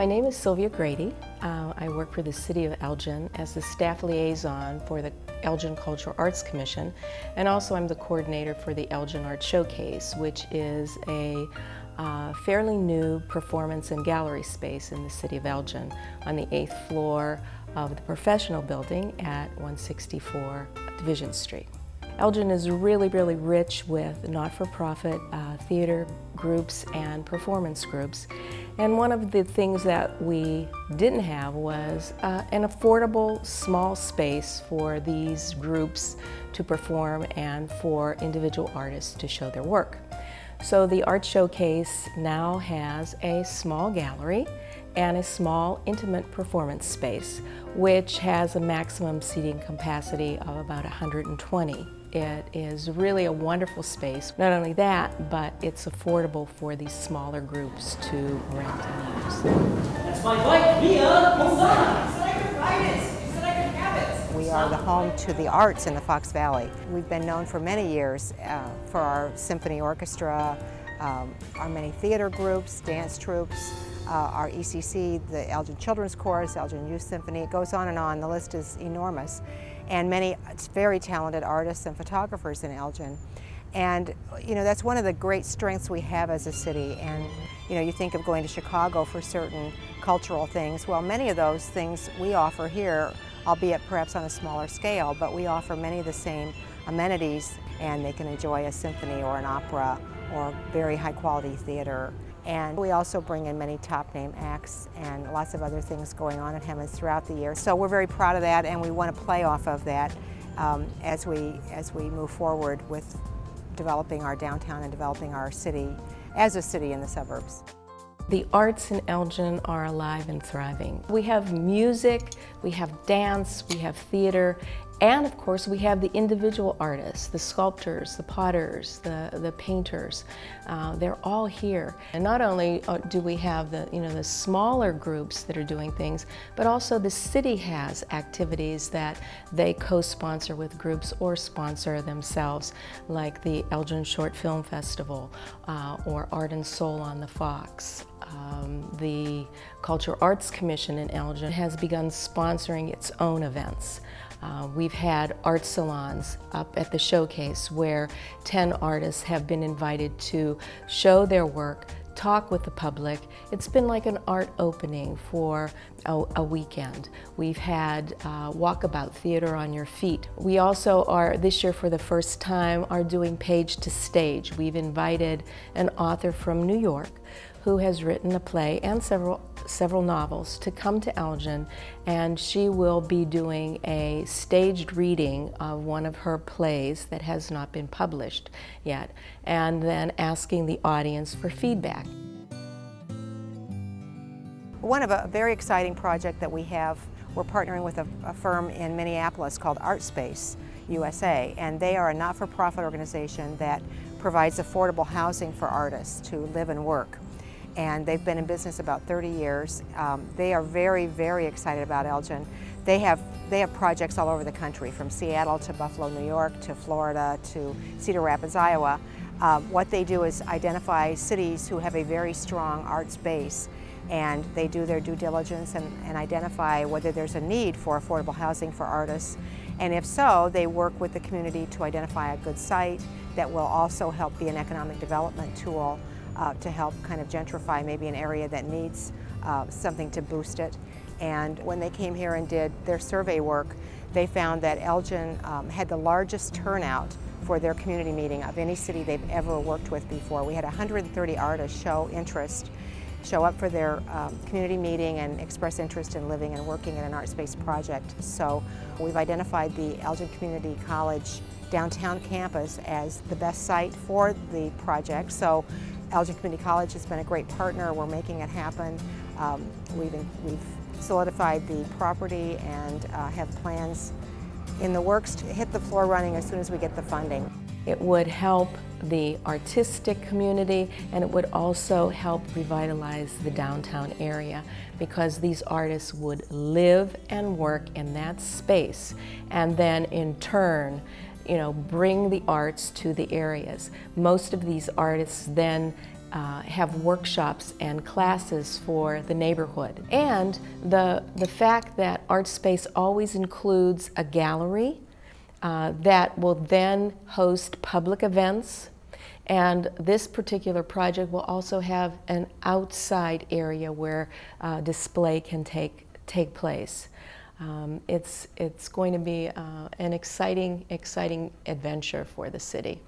My name is Sylvia Grady. I work for the City of Elgin as the staff liaison for the Elgin Cultural Arts Commission, and also I'm the coordinator for the Elgin Art Showcase, which is a fairly new performance and gallery space in the City of Elgin on the 8th floor of the professional building at 164 Division Street. Elgin is really rich with not-for-profit theater groups and performance groups. And one of the things that we didn't have was an affordable small space for these groups to perform and for individual artists to show their work. So the Art Showcase now has a small gallery and a small intimate performance space, which has a maximum seating capacity of about 120. It is really a wonderful space. Not only that, but it's affordable for these smaller groups to rent and use. That's my bike, Mia! Hold on! You said I could ride it! You said I could have it! We are the home to the arts in the Fox Valley. We've been known for many years for our symphony orchestra, our many theater groups, dance troupes, our ECC, the Elgin Children's Chorus, Elgin Youth Symphony. It goes on and on. The list is enormous. And many very talented artists and photographers in Elgin. And that's one of the great strengths we have as a city. And you think of going to Chicago for certain cultural things. Well, many of those things we offer here, albeit perhaps on a smaller scale, but we offer many of the same amenities, and they can enjoy a symphony or an opera or very high quality theater. And we also bring in many top name acts and lots of other things going on at Hammond's throughout the year. So we're very proud of that, and we want to play off of that as we move forward with developing our downtown and developing our city as a city in the suburbs. The arts in Elgin are alive and thriving. We have music, we have dance, we have theater, and of course we have the individual artists, the sculptors, the potters, the painters. They're all here. And not only do we have the smaller groups that are doing things, but also the city has activities that they co-sponsor with groups or sponsor themselves, like the Elgin Short Film Festival or Art and Soul on the Fox. The Cultural Arts Commission in Elgin has begun sponsoring its own events. We've had art salons up at the showcase where 10 artists have been invited to show their work, talk with the public. It's been like an art opening for a weekend. We've had walkabout theater on your feet. We also are, this year for the first time, are doing page to stage. We've invited an author from New York who has written a play and several novels to come to Elgin, and she will be doing a staged reading of one of her plays that has not been published yet, and then asking the audience for feedback. One of a very exciting project that we have, we're partnering with a firm in Minneapolis called ArtSpace USA, and they are a not-for-profit organization that provides affordable housing for artists to live and work. And they've been in business about 30 years. They are very excited about Elgin. They have projects all over the country, from Seattle to Buffalo, New York, to Florida, to Cedar Rapids, Iowa. What they do is identify cities who have a very strong arts base, and they do their due diligence and identify whether there's a need for affordable housing for artists. And if so, they work with the community to identify a good site that will also help be an economic development tool to help kind of gentrify maybe an area that needs something to boost it. And when they came here and did their survey work, they found that Elgin had the largest turnout for their community meeting of any city they've ever worked with before. We had 130 artists show up for their community meeting and express interest in living and working at an art-based project. So we've identified the Elgin Community College downtown campus as the best site for the project. So Elgin Community College has been a great partner. We're making it happen. We've solidified the property and have plans in the works to hit the floor running as soon as we get the funding. It would help the artistic community, and it would also help revitalize the downtown area, because these artists would live and work in that space, and then in turn bring the arts to the areas. Most of these artists then have workshops and classes for the neighborhood. And the fact that ArtSpace always includes a gallery that will then host public events. And this particular project will also have an outside area where display can take place. It's going to be an exciting adventure for the city.